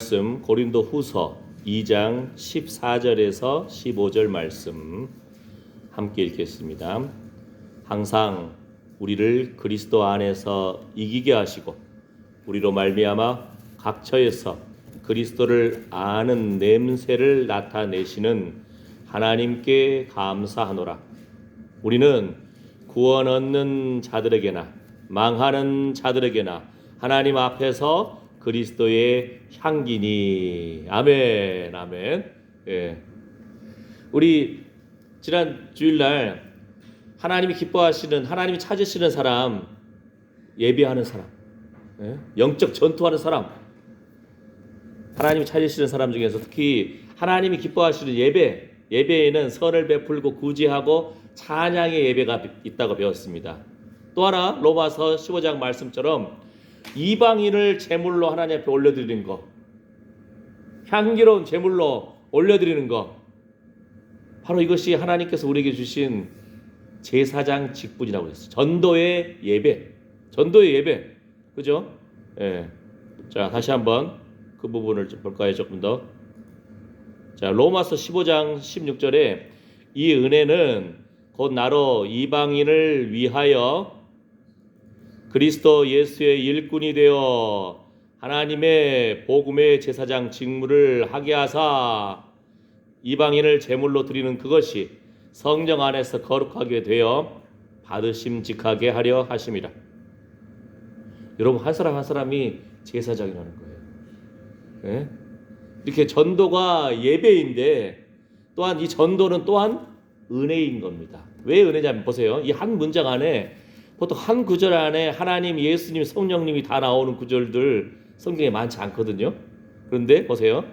말씀 고린도후서 2장 14절에서 15절 말씀 함께 읽겠습니다. 항상 우리를 그리스도 안에서 이기게 하시고 우리로 말미암아 각처에서 그리스도를 아는 냄새를 나타내시는 하나님께 감사하노라. 우리는 구원 얻는 자들에게나 망하는 자들에게나 하나님 앞에서 그리스도의 향기니. 아멘, 아멘. 예. 우리 지난 주일날 하나님이 기뻐하시는, 하나님이 찾으시는 사람, 예배하는 사람, 예? 영적 전투하는 사람, 하나님이 찾으시는 사람 중에서 특히 하나님이 기뻐하시는 예배에는 선을 베풀고 구제하고 찬양의 예배가 있다고 배웠습니다. 또 하나 로마서 15장 말씀처럼 이방인을 제물로 하나님 앞에 올려드리는 것, 향기로운 제물로 올려드리는 것, 바로 이것이 하나님께서 우리에게 주신 제사장 직분이라고 했어요. 전도의 예배, 그죠? 예. 자, 다시 한번 그 부분을 볼까요? 조금 더. 자, 로마서 15장 16절에 이 은혜는 곧 나로 이방인을 위하여 그리스도 예수의 일꾼이 되어 하나님의 복음의 제사장 직무를 하게 하사 이방인을 제물로 드리는 그것이 성령 안에서 거룩하게 되어 받으심직하게 하려 하심이라. 여러분, 한 사람 한 사람이 제사장이라는 거예요. 네? 이렇게 전도가 예배인데 또한 이 전도는 또한 은혜인 겁니다. 왜 은혜냐면 보세요. 이 한 문장 안에, 보통 한 구절 안에 하나님, 예수님, 성령님이 다 나오는 구절들 성경에 많지 않거든요. 그런데 보세요.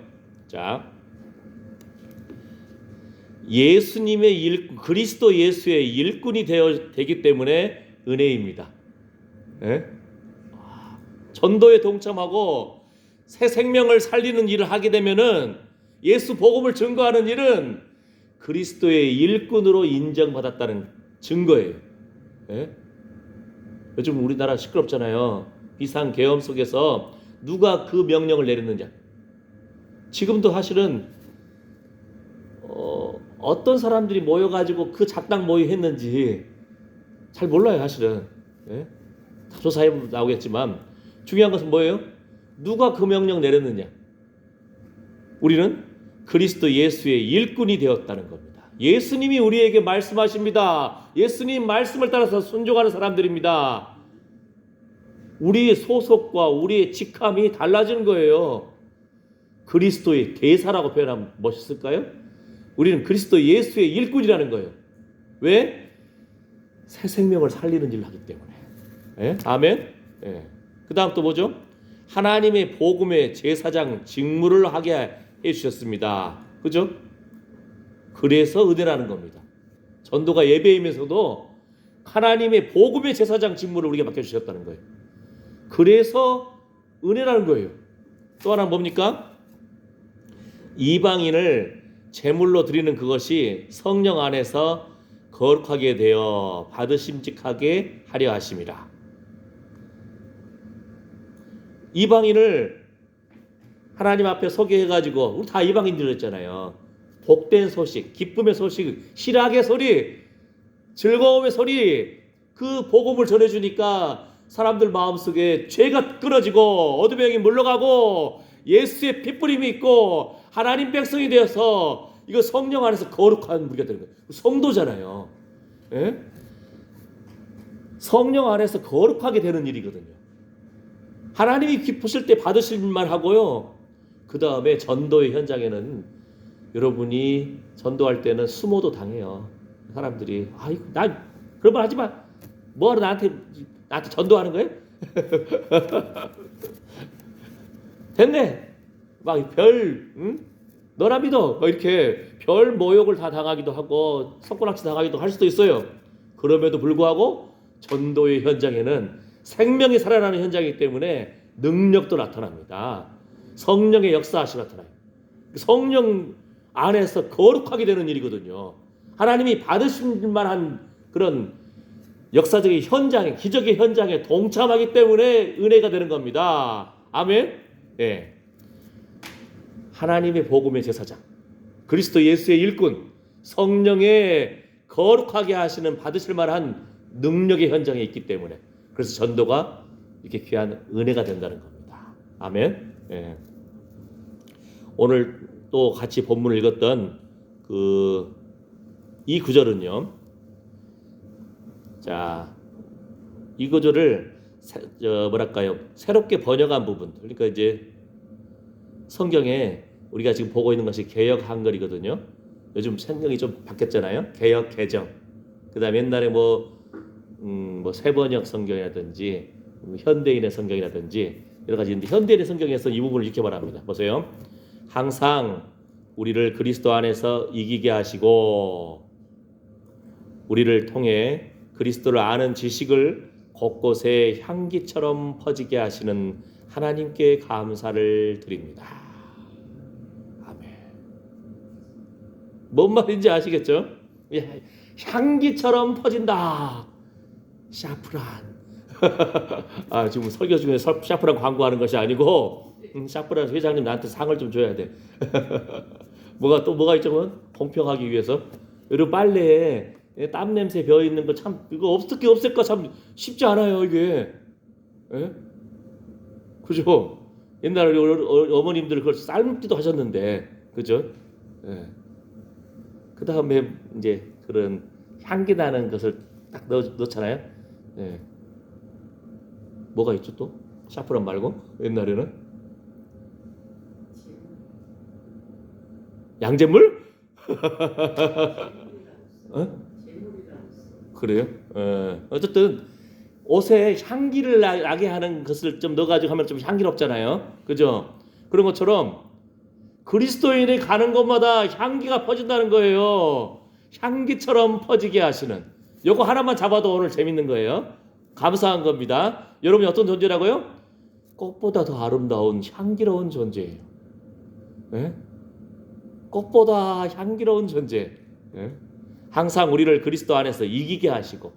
자, 예수님의 일꾼, 그리스도 예수의 일꾼이 되기 때문에 은혜입니다. 네? 전도에 동참하고 새 생명을 살리는 일을 하게 되면은, 예수 복음을 증거하는 일은 그리스도의 일꾼으로 인정받았다는 증거예요. 네? 요즘 우리나라 시끄럽잖아요. 비상계엄 속에서 누가 그 명령을 내렸느냐. 지금도 사실은 어떤 사람들이 모여가지고 그 작당 모의했는지 잘 몰라요, 사실은. 예? 조사해 나오겠지만 중요한 것은 뭐예요? 누가 그 명령 내렸느냐. 우리는 그리스도 예수의 일꾼이 되었다는 겁니다. 예수님이 우리에게 말씀하십니다. 예수님 말씀을 따라서 순종하는 사람들입니다. 우리의 소속과 우리의 직함이 달라지는 거예요. 그리스도의 대사라고 표현하면 멋있을까요? 우리는 그리스도 예수의 일꾼이라는 거예요. 왜? 새 생명을 살리는 일을 하기 때문에. 예? 아멘. 예. 그 다음 또 뭐죠? 하나님의 복음의 제사장 직무를 하게 해주셨습니다. 그죠? 그래서 은혜라는 겁니다. 전도가 예배이면서도 하나님의 복음의 제사장 직무를 우리에게 맡겨주셨다는 거예요. 그래서 은혜라는 거예요. 또 하나 뭡니까? 이방인을 제물로 드리는 그것이 성령 안에서 거룩하게 되어 받으심직하게 하려 하심이라. 이방인을 하나님 앞에 소개해가지고, 우리 다 이방인들이었잖아요. 복된 소식, 기쁨의 소식, 희락의 소리, 즐거움의 소리, 그 복음을 전해주니까 사람들 마음속에 죄가 끊어지고 어둠의 영이 물러가고 예수의 핏부림이 있고 하나님 백성이 되어서 이거 성령 안에서 거룩한 우리가 되는 거예요. 성도잖아요. 예? 성령 안에서 거룩하게 되는 일이거든요. 하나님이 기쁘실 때 받으실 일만 하고요. 그 다음에 전도의 현장에는 여러분이 전도할 때는 수모도 당해요. 사람들이 아이고, 나 그런 말 하지 마. 뭐하러 나한테 전도하는 거예요? 됐네. 막 너나 믿어. 막 이렇게 별 모욕을 다 당하기도 하고 손가락질 당하기도 할 수도 있어요. 그럼에도 불구하고 전도의 현장에는 생명이 살아나는 현장이기 때문에 능력도 나타납니다. 성령의 역사하심이 나타나요. 성령 안에서 거룩하게 되는 일이거든요. 하나님이 받으실 만한 그런 역사적인 현장에, 기적의 현장에 동참하기 때문에 은혜가 되는 겁니다. 아멘. 예. 하나님의 복음의 제사장, 그리스도 예수의 일꾼, 성령의 거룩하게 하시는 받으실 만한 능력의 현장에 있기 때문에, 그래서 전도가 이렇게 귀한 은혜가 된다는 겁니다. 아멘. 예. 오늘 또 같이 본문을 읽었던 이 구절은요. 자, 이 구절을 새롭게 번역한 부분. 그러니까 이제 성경에 우리가 지금 보고 있는 것이 개역 한글이거든요. 요즘 성경이 좀 바뀌었잖아요. 개역 개정. 그다음에 옛날에 뭐 새번역 성경이라든지 현대인의 성경이라든지 여러 가지 있는데, 현대인의 성경에서 이 부분을 이렇게 말합니다. 보세요. 항상 우리를 그리스도 안에서 이기게 하시고 우리를 통해 그리스도를 아는 지식을 곳곳에 향기처럼 퍼지게 하시는 하나님께 감사를 드립니다. 아멘. 뭔 말인지 아시겠죠? 향기처럼 퍼진다. 샤프란. 지금 설교 중에 샤프란 광고하는 것이 아니고, 샤프란 회장님 나한테 상을 좀 줘야 돼. 뭐가 있죠? 공평하기 위해서. 여러분, 빨래에 땀 냄새 배어 있는 거 참, 이거 어떻게 없앨까 참 쉽지 않아요, 이게. 예? 그죠? 옛날에 어머님들 그걸 삶기도 하셨는데, 그죠? 예. 그 다음에 이제 그런 향기 나는 것을 딱 넣잖아요. 예. 뭐가 있죠 또? 샤프란 말고 옛날에는 양잿물? 그래요? 어쨌든 옷에 향기를 나게 하는 것을 좀 넣어가지고 하면 좀 향기롭잖아요. 그죠? 그런 것처럼 그리스도인이 가는 곳마다 향기가 퍼진다는 거예요. 향기처럼 퍼지게 하시는. 요거 하나만 잡아도 오늘 재밌는 거예요. 감사한 겁니다. 여러분이 어떤 존재라고요? 꽃보다 더 아름다운 향기로운 존재예요. 네? 꽃보다 향기로운 존재. 네? 항상 우리를 그리스도 안에서 이기게 하시고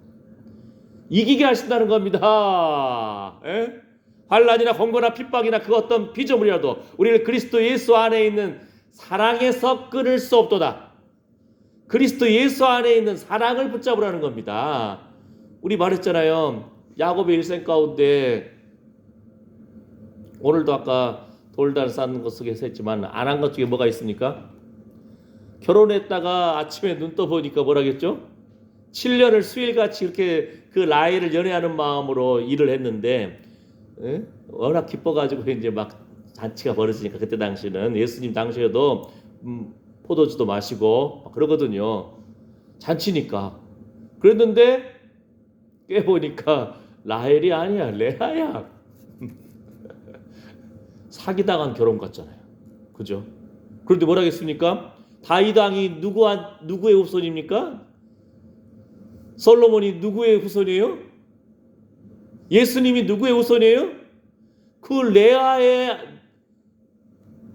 이기게 하신다는 겁니다. 네? 환난이나 공고나 핍박이나 그 어떤 피조물이라도 우리를 그리스도 예수 안에 있는 사랑에서 끊을 수 없도다. 그리스도 예수 안에 있는 사랑을 붙잡으라는 겁니다. 우리 말했잖아요. 야곱의 일생 가운데 오늘도 아까 돌달 쌓는 것 속에서 했지만 안 한 것 중에 뭐가 있습니까? 결혼했다가 아침에 눈 떠보니까 뭐라겠죠? 7년을 수일같이 이렇게 그 라헬을 연애하는 마음으로 일을 했는데 워낙 기뻐가지고 이제 막 잔치가 벌어지니까, 그때 당시는 예수님 당시에도 포도주도 마시고 그러거든요. 잔치니까. 그랬는데 깨보니까 라헬이 아니야, 레아야. 사기당한 결혼 같잖아요. 그죠? 그런데 뭐라겠습니까? 다윗 왕이 누구의 후손입니까? 솔로몬이 누구의 후손이에요? 예수님이 누구의 후손이에요? 그 레아의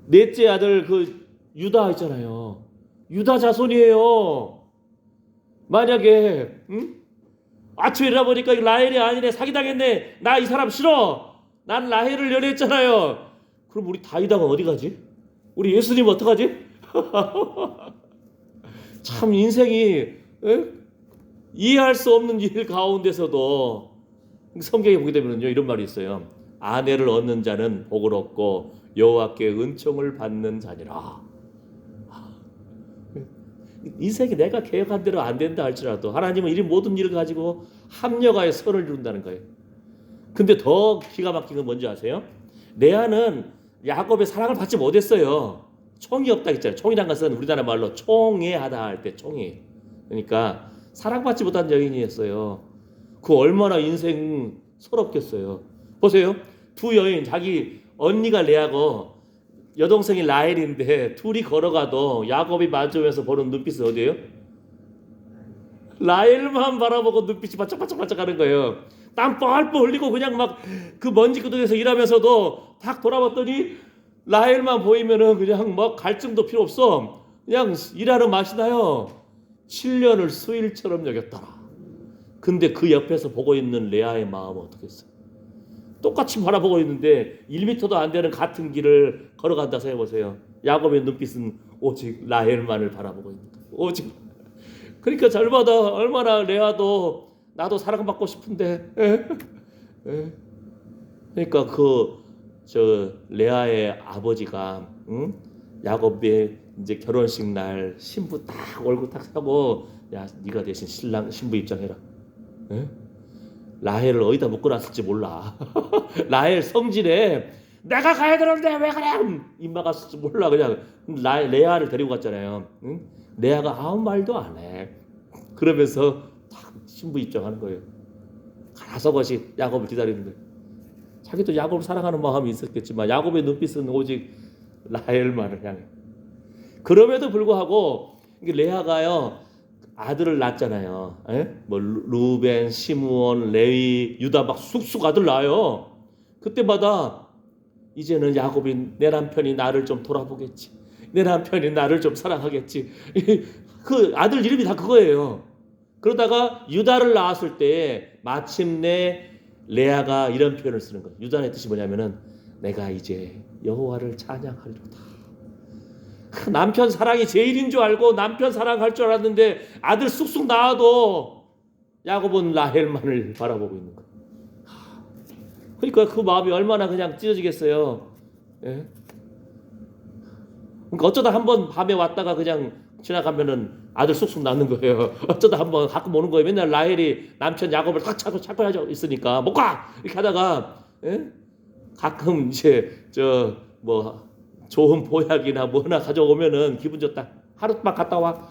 넷째 아들 그 유다 있잖아요. 유다 자손이에요. 만약에 아침에 일어나보니까 라헬이 아니네, 사기당했네, 나 이 사람 싫어, 난 라헬을 연애했잖아요. 그럼 우리 다윗 왕은 어디 가지? 우리 예수님 어떡하지? 참 인생이 이해할 수 없는 일 가운데서도 성경에 보게 되면요, 이런 말이 있어요. 아내를 얻는 자는 복을 얻고 여호와께 은총을 받는 자니라. 인생이 내가 계획한 대로 안 된다 할지라도 하나님은 이 모든 일을 가지고 합력하여 선을 이룬다는 거예요. 근데 더 기가 막힌 건 뭔지 아세요? 레아는 야곱의 사랑을 받지 못했어요. 총이 없다 했잖아요. 총이란 것은 우리나라 말로 총애하다 할 때 총애. 그러니까 사랑받지 못한 여인이었어요. 그 얼마나 인생 서럽겠어요. 보세요. 두 여인, 자기 언니가 레아고 여동생이 라헬인데 둘이 걸어가도 야곱이 마주하면서 보는 눈빛은 어디예요? 라헬만 바라보고 눈빛이 바짝바짝 하는 거예요. 땀 뻘뻘 흘리고 그냥 막 그 먼지 구덩이에서 일하면서도 딱 돌아봤더니 라헬만 보이면은 그냥 막 갈증도 필요 없어. 그냥 일하는 맛이 나요. 7년을 수일처럼 여겼더라. 근데 그 옆에서 보고 있는 레아의 마음은 어떻겠어요? 똑같이 바라보고 있는데 1m도 안 되는 같은 길을 걸어간다 생각해보세요. 야곱의 눈빛은 오직 라헬만을 바라보고 있는 거예요. 오직. 그러니까 절마다 얼마나 레아도 나도 사랑받고 싶은데. 그러니까 레아의 아버지가 야곱의 이제 결혼식 날 신부 딱 얼굴 딱 하고 야 네가 대신 신부 입장해라. 라헬을 어디다 묶어놨을지 몰라. 라헬 성질에 내가 가야 되는데 왜 그래? 입 막았을지 몰라. 그냥 레아를 데리고 갔잖아요. 레아가 아무 말도 안 해. 그러면서 딱 신부 입장하는 거예요. 가서 것이 야곱을 기다리는 거예요. 자기도 야곱을 사랑하는 마음이 있었겠지만 야곱의 눈빛은 오직 라헬만을 향해. 그럼에도 불구하고 레아가요 아들을 낳았잖아요. 뭐 루벤, 시므온, 레위, 유다 막 쑥쑥 아들 낳아요. 그때마다 이제는 야곱이 내 남편이 나를 좀 돌아보겠지. 내 남편이 나를 좀 사랑하겠지. 그 아들 이름이 다 그거예요. 그러다가 유다를 낳았을 때 마침내 레아가 이런 표현을 쓰는 거예요. 유다의 뜻이 뭐냐면은 내가 이제 여호와를 찬양하리로다. 남편 사랑이 제일인 줄 알고 남편 사랑할 줄 알았는데 아들 쑥쑥 낳아도 야곱은 라헬만을 바라보고 있는 거예요. 그러니까 그 마음이 얼마나 그냥 찢어지겠어요. 예? 그러니까 어쩌다 한번 밤에 왔다가 그냥 지나가면은 아들 쑥쑥 낳는 거예요. 어쩌다 한번 가끔 오는 거예요. 맨날 라헬이 남편 야곱을 탁 찾고 있으니까 못 가! 이렇게 하다가 가끔 이제 좋은 보약이나 뭐나 가져오면은 기분 좋다. 하룻밤 갔다 와.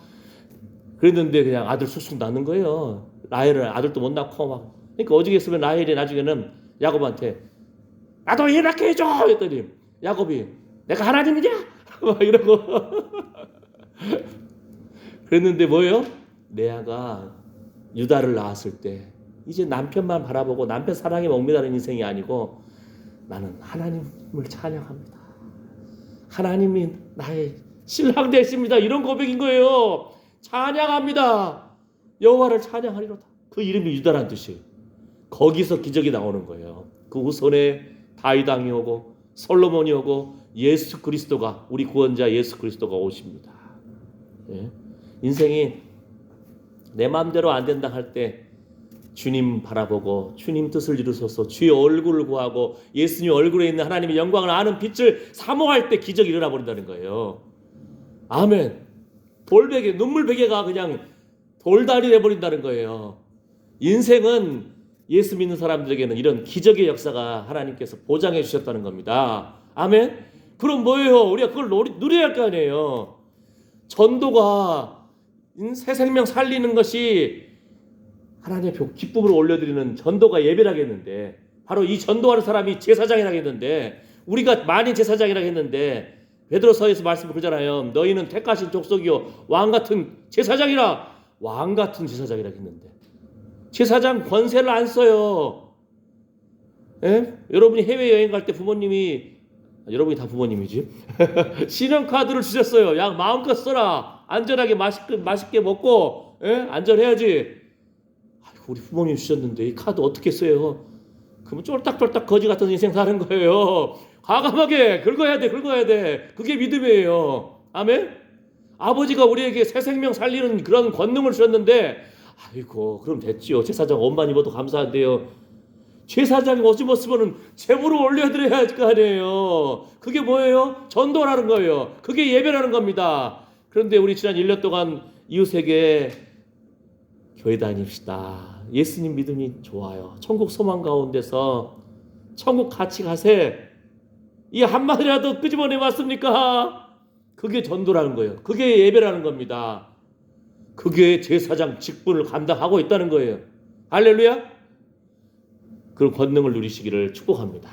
그랬는데 그냥 아들 쑥쑥 낳는 거예요. 라헬은 아들도 못 낳고 막. 그러니까 오죽했으면 라헬이 나중에는 야곱한테 나도 일 낳게 해줘! 했더니 야곱이 내가 하나님이냐? 막 이러고. 그랬는데 뭐예요? 레아가 유다를 낳았을 때 이제 남편만 바라보고 남편 사랑에 얽매다는 인생이 아니고 나는 하나님을 찬양합니다. 하나님이 나의 신랑 되십니다. 이런 고백인 거예요. 찬양합니다. 여호와를 찬양하리로다. 그 이름이 유다란 뜻이에요. 거기서 기적이 나오는 거예요. 그 후손에 다윗 왕이 오고 솔로몬이 오고 예수 그리스도가 우리 구원자 예수 그리스도가 오십니다. 예? 인생이 내 마음대로 안 된다 할 때 주님 바라보고 주님 뜻을 이루소서 주의 얼굴을 구하고 예수님 얼굴에 있는 하나님의 영광을 아는 빛을 사모할 때 기적이 일어나 버린다는 거예요. 아멘. 돌베개 눈물 베개가 그냥 돌다리 돼버린다는 거예요. 인생은 예수 믿는 사람들에게는 이런 기적의 역사가 하나님께서 보장해 주셨다는 겁니다. 아멘. 그럼 뭐예요? 우리가 그걸 누려야 할 거 아니에요. 전도가 새 생명 살리는 것이 하나님의 기쁨으로 올려드리는 전도가 예배라겠는데 바로 이 전도하는 사람이 제사장이라겠는데 우리가 만인 제사장이라겠는데 베드로서에서 말씀을 그러잖아요. 너희는 택하신 족속이요 왕같은 제사장이라. 왕같은 제사장이라겠는데 제사장 권세를 안 써요. 예? 여러분이 해외여행 갈 때 부모님이 여러분이 다 부모님이지 신용카드를 주셨어요. 야 마음껏 써라. 안전하게 맛있게 먹고 안전해야지. 우리 부모님 주셨는데 이 카드 어떻게 써요? 그러면 쫄딱쫄딱 거지 같은 인생 사는 거예요. 과감하게 긁어야 돼. 그게 믿음이에요. 아멘. 아버지가 우리에게 새 생명 살리는 그런 권능을 주셨는데 아이고 그럼 됐지요. 제사장 옷만 입어도 감사한데요. 제사장이 옷 입었으면 제물을 올려드려야 할 거 아니에요. 그게 뭐예요? 전도라는 거예요. 그게 예배라는 겁니다. 그런데 우리 지난 1년 동안 이웃에게 교회 다닙시다. 예수님 믿음이 좋아요. 천국 소망 가운데서 천국 같이 가세. 이 한마디라도 끄집어내 왔습니까? 그게 전도라는 거예요. 그게 예배라는 겁니다. 그게 제사장 직분을 감당하고 있다는 거예요. 할렐루야. 그런 권능을 누리시기를 축복합니다.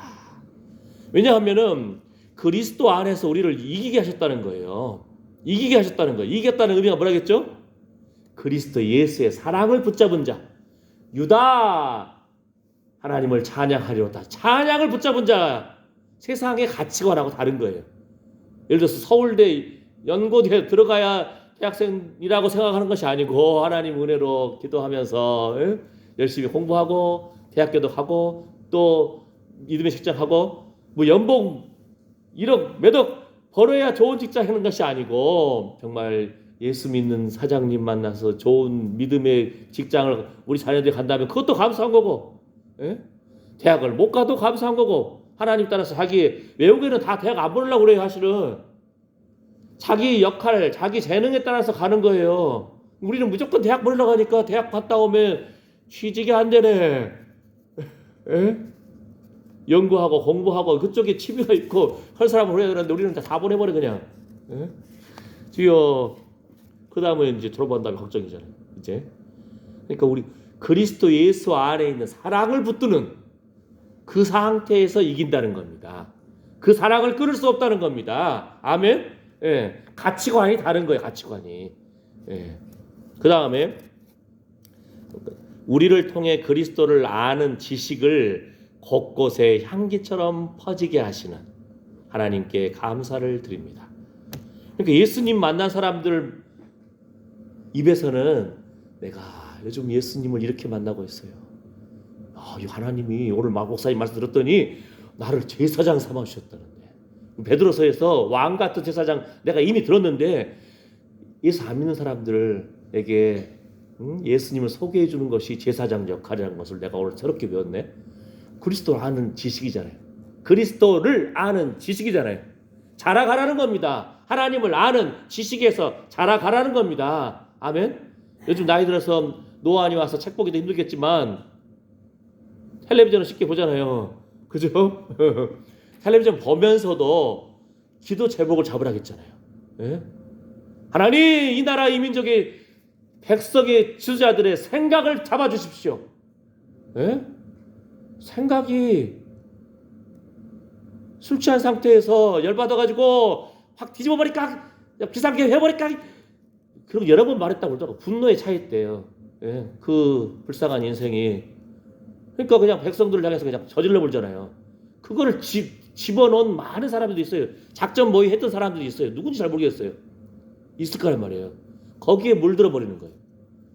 왜냐하면은 그리스도 안에서 우리를 이기게 하셨다는 거예요. 이기게 하셨다는 거예요. 이겼다는 의미가 뭐라겠죠? 그리스도 예수의 사랑을 붙잡은 자. 유다 하나님을 찬양하리로다. 찬양을 붙잡은 자. 세상의 가치관하고 다른 거예요. 예를 들어서 서울대 연고대에 들어가야 대학생이라고 생각하는 것이 아니고 하나님 은혜로 기도하면서 열심히 공부하고 대학교도 가고 또 믿음의 식장하고 뭐 연봉 1억 몇억 벌어야 좋은 직장 하는 것이 아니고 정말 예수 믿는 사장님 만나서 좋은 믿음의 직장을 우리 자녀들이 간다면 그것도 감사한 거고, 예? 대학을 못 가도 감사한 거고, 하나님 따라서 자기 외국에는 다 대학 안 보내려고 그래요. 사실은 자기 역할, 자기 재능에 따라서 가는 거예요. 우리는 무조건 대학 보내려고 하니까 대학 갔다 오면 취직이 안 되네. 에? 연구하고 공부하고 그쪽에 취미가 있고 할 사람을 보내야 되는데 우리는 다 보내버려 그냥. 에? 주여. 그 다음에 이제 졸업한 다음에 걱정이잖아요. 이제. 그러니까 우리 그리스도 예수 안에 있는 사랑을 붙드는 그 상태에서 이긴다는 겁니다. 그 사랑을 끊을 수 없다는 겁니다. 아멘. 예. 가치관이 다른 거예요. 가치관이. 예. 그 다음에 우리를 통해 그리스도를 아는 지식을 곳곳에 향기처럼 퍼지게 하시는 하나님께 감사를 드립니다. 그러니까 예수님 만난 사람들 입에서는 내가 요즘 예수님을 이렇게 만나고 있어요. 이 하나님이 오늘 목사님 말씀 들었더니 나를 제사장 삼아 주셨다는데, 베드로서에서 왕 같은 제사장 내가 이미 들었는데 예수 안 믿는 사람들에게 예수님을 소개해 주는 것이 제사장 역할이라는 것을 내가 오늘 새롭게 배웠네. 그리스도를 아는 지식이잖아요. 그리스도를 아는 지식이잖아요. 자라가라는 겁니다. 하나님을 아는 지식에서 자라가라는 겁니다. 아멘. 요즘 나이 들어서 노안이 와서 책 보기도 힘들겠지만 텔레비전을 쉽게 보잖아요. 그죠? 텔레비전 보면서도 기도 제목을 잡으라겠잖아요. 예? 하나님, 이 나라 이 민족의 백성의 지도자들의 생각을 잡아주십시오. 예? 생각이 술 취한 상태에서 열받아가지고 확 뒤집어버릴까, 비상계 해버릴까, 그리고 여러 번 말했다고 그러더라고. 분노에 차있대요. 예? 그 불쌍한 인생이. 그러니까 그냥 백성들을 향해서 그냥 저질러 버리잖아요. 그거를 집어넣은 많은 사람들도 있어요. 작전 모의 했던 사람들도 있어요. 누군지 잘 모르겠어요. 있을 거란 말이에요. 거기에 물들어 버리는 거예요.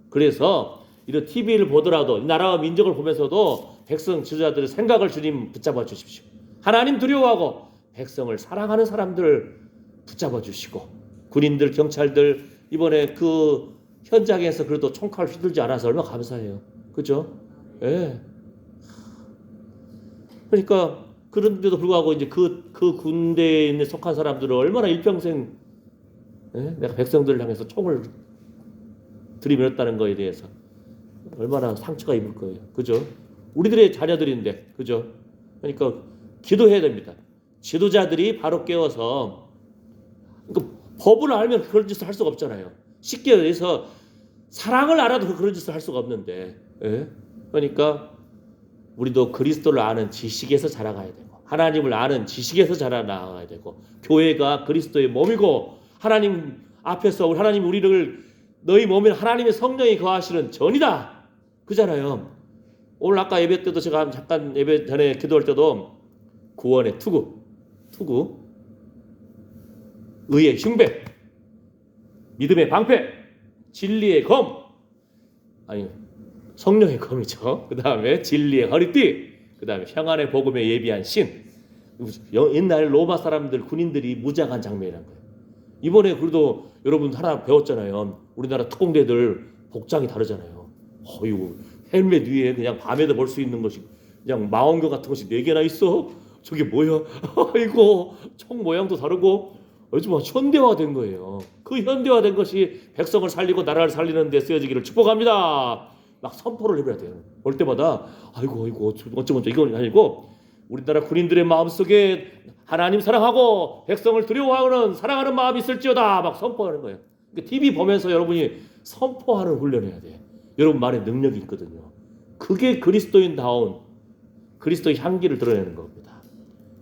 그래서 이런 TV를 보더라도 나라와 민족을 보면서도 백성 지도자들의 생각을 주님 붙잡아 주십시오. 하나님 두려워하고 백성을 사랑하는 사람들 붙잡아 주시고, 군인들, 경찰들 이번에 그 현장에서 그래도 총칼 휘둘지 않아서 얼마나 감사해요. 그죠? 예. 그러니까 그런데도 불구하고 이제 그 군대에 속한 사람들은 얼마나 일평생, 예? 내가 백성들을 향해서 총을 들이밀었다는 거에 대해서 얼마나 상처가 입을 거예요. 그죠? 우리들의 자녀들인데, 그죠? 그러니까 기도해야 됩니다. 지도자들이 바로 깨워서, 그러니까 법을 알면 그런 짓을 할 수가 없잖아요. 쉽게 해서 사랑을 알아도 그런 짓을 할 수가 없는데, 예? 그러니까 우리도 그리스도를 아는 지식에서 자라가야 되고, 하나님을 아는 지식에서 자라나가야 되고, 교회가 그리스도의 몸이고, 하나님 앞에서 하나님 우리를 너희 몸에 하나님의 성령이 거하시는 전이다 그잖아요. 오늘 아까 예배 때도 제가 잠깐 예배 전에 기도할 때도 구원의 투구, 의의 흉배, 믿음의 방패, 진리의 검, 아니 성령의 검이죠. 그 다음에 진리의 허리띠, 그 다음에 평안의 복음에 예비한 신. 옛날 로마 사람들 군인들이 무장한 장면이란 거예요. 이번에 그래도 여러분 하나 배웠잖아요. 우리나라 특공대들 복장이 다르잖아요. 어이구, 헬멧 위에 그냥 밤에도 볼 수 있는 것이 그냥 망원경 같은 것이 4개나 있어. 저게 뭐야? 아이고, 총 모양도 다르고 요즘 현대화된 거예요. 그 현대화된 것이 백성을 살리고 나라를 살리는 데 쓰여지기를 축복합니다. 막 선포를 해버려야 돼요. 올 때마다 아이고 어쩌면 이건 아니고 우리나라 군인들의 마음속에 하나님 사랑하고 백성을 두려워하는 사랑하는 마음이 있을지어다 막 선포하는 거예요. 그러니까 TV 보면서 여러분이 선포하는 훈련을 해야 돼요. 여러분 말에 능력이 있거든요. 그게 그리스도인다운 그리스도의 향기를 드러내는 겁니다.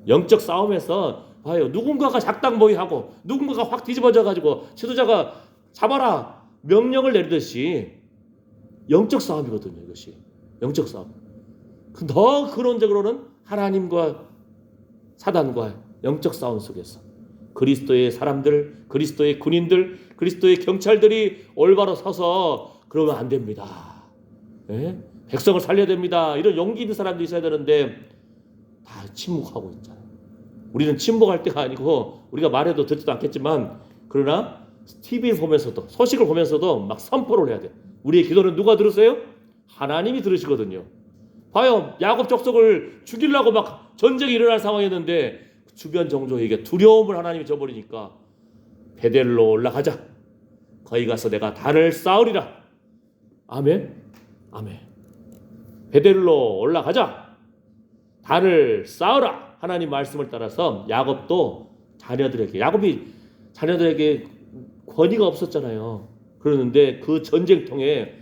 영적 싸움에서 봐요. 누군가가 작당 모의하고 누군가가 확 뒤집어져 가지고 지도자가 잡아라 명령을 내리듯이 영적 싸움이거든요. 이것이 영적 싸움. 더 근원적으로는 하나님과 사단과 영적 싸움 속에서 그리스도의 사람들, 그리스도의 군인들, 그리스도의 경찰들이 올바로 서서 그러면 안 됩니다. 예? 백성을 살려야 됩니다. 이런 용기 있는 사람도 있어야 되는데 다 침묵하고 있잖아요. 우리는 침묵할 때가 아니고 우리가 말해도 듣지도 않겠지만 그러나 TV를 보면서도 소식을 보면서도 막 선포를 해야 돼. 우리의 기도는 누가 들으세요? 하나님이 들으시거든요. 봐요. 야곱 족속을 죽이려고 막 전쟁이 일어날 상황이었는데 주변 종족에게 두려움을 하나님이 줘버리니까 베델로 올라가자. 거기 가서 내가 단을 쌓으리라. 아멘. 아멘. 베델로 올라가자. 단을 쌓으라. 하나님 말씀을 따라서 야곱도 야곱이 자녀들에게 권위가 없었잖아요. 그러는데 그 전쟁통에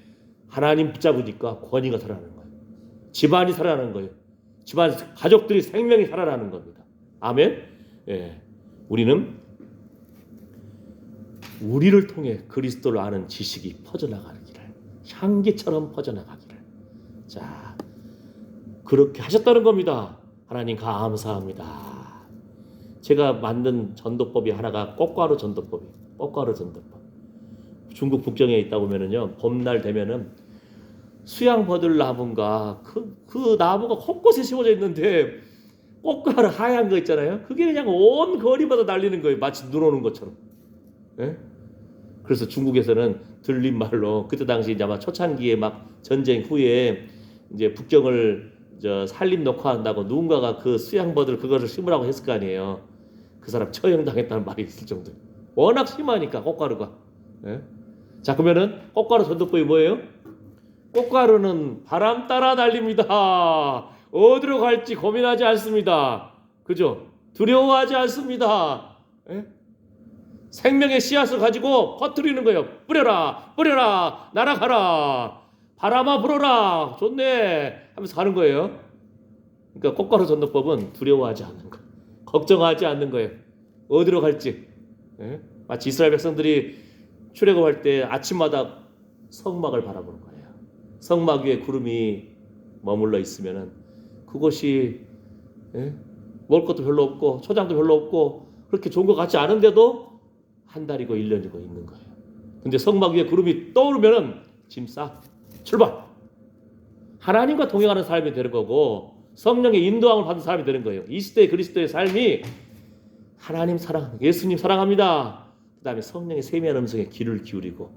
하나님 붙잡으니까 권위가 살아나는 거예요. 집안이 살아나는 거예요. 집안 가족들이 생명이 살아나는 겁니다. 아멘. 예. 우리는 우리를 통해 그리스도를 아는 지식이 퍼져나가기를, 향기처럼 퍼져나가기를. 자, 그렇게 하셨다는 겁니다. 하나님 감사합니다. 제가 만든 전도법이 하나가 꽃가루 전도법이에요. 꽃가루 전도법. 중국 북경에 있다 보면은요, 봄날 되면은 수양버들 나무가 그 나무가 곳곳에 심어져 있는데 꽃가루 하얀 거 있잖아요. 그게 그냥 온 거리마다 날리는 거예요. 마치 눈 오는 것처럼. 예? 그래서 중국에서는 들린 말로 그때 당시 이제 아마 초창기에 막 전쟁 후에 이제 북경을 산림 녹화한다고 누군가가 그 수양버들 그거를 심으라고 했을 거 아니에요. 그 사람 처형당했다는 말이 있을 정도. 워낙 심하니까 꽃가루가. 예? 자, 그러면은 꽃가루 전도법이 뭐예요? 꽃가루는 바람 따라 날립니다. 어디로 갈지 고민하지 않습니다. 그죠? 두려워하지 않습니다. 예? 생명의 씨앗을 가지고 퍼뜨리는 거예요. 뿌려라, 뿌려라, 날아가라. 바람아 불어라. 좋네. 하면서 가는 거예요. 그러니까 꽃가루 전도법은 두려워하지 않는 거예요. 걱정하지 않는 거예요. 어디로 갈지. 예? 마치 이스라엘 백성들이 출애굽할 때 아침마다 성막을 바라보는 거예요. 성막 위에 구름이 머물러 있으면은 그것이 먹을 것도 별로 없고 초장도 별로 없고 그렇게 좋은 것 같지 않은데도 한 달이고 1년이고 있는 거예요. 근데 성막 위에 구름이 떠오르면은 짐 싸 출발. 하나님과 동행하는 삶이 되는 거고 성령의 인도함을 받는 사람이 되는 거예요. 이 시대의 그리스도의 삶이 하나님 사랑, 예수님 사랑합니다. 그 다음에 성령의 세미한 음성에 귀를 기울이고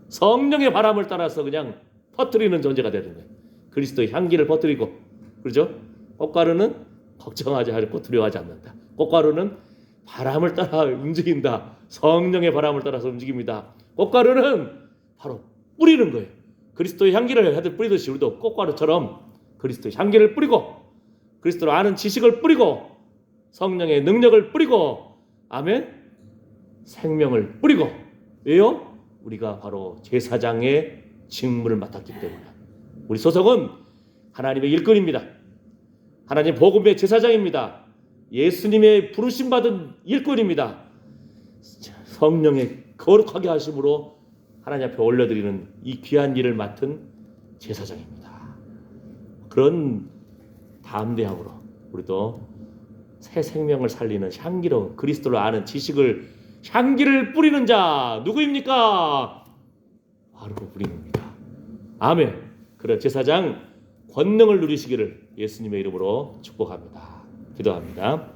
성령의 바람을 따라서 그냥 퍼뜨리는 존재가 되는 거예요. 그리스도의 향기를 퍼뜨리고. 그렇죠? 꽃가루는 걱정하지 않고 두려워하지 않는다. 꽃가루는 바람을 따라 움직인다. 성령의 바람을 따라서 움직입니다. 꽃가루는 바로 뿌리는 거예요. 그리스도의 향기를 하듯 뿌리듯이 우리도 꽃가루처럼 그리스도의 향기를 뿌리고 그리스도를 아는 지식을 뿌리고 성령의 능력을 뿌리고 아멘 생명을 뿌리고 왜요? 우리가 바로 제사장의 직무를 맡았기 때문에 우리 소속은 하나님의 일꾼입니다. 하나님 복음의 제사장입니다. 예수님의 부르심 받은 일꾼입니다. 성령의 거룩하게 하심으로 하나님 앞에 올려드리는 이 귀한 일을 맡은 제사장입니다. 그런 담대함으로 우리도 새 생명을 살리는 향기로운 그리스도를 아는 지식을 향기를 뿌리는 자 누구입니까? 바로 우리입니다. 아멘. 그런 제사장 권능을 누리시기를 예수님의 이름으로 축복합니다. 기도합니다.